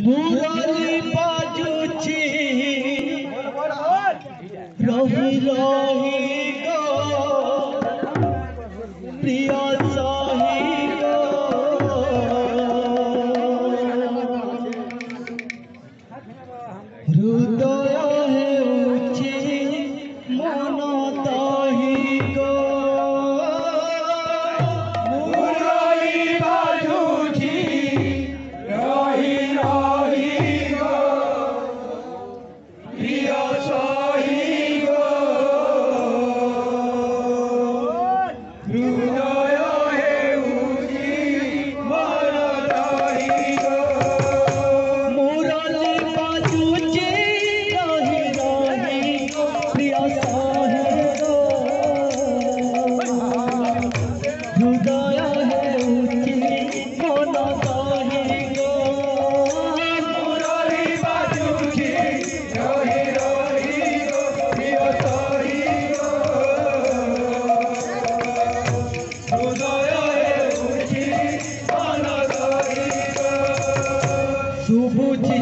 मुरली बाजुची रही रही गो प्रिय सही गो हृदय हेउछि मन ताही गो मुरली बाजुची रही रही गो प्रिय सही गो हृदय हेउछि मन ताही गो मुरली बाजुची रही रही प्रिय सही गो हृदय हेउछि मन ताही गो मुरली बाजुची रही रही गो प्रिय सही गो हृदय हेउछि मन ताही गो शुभुछि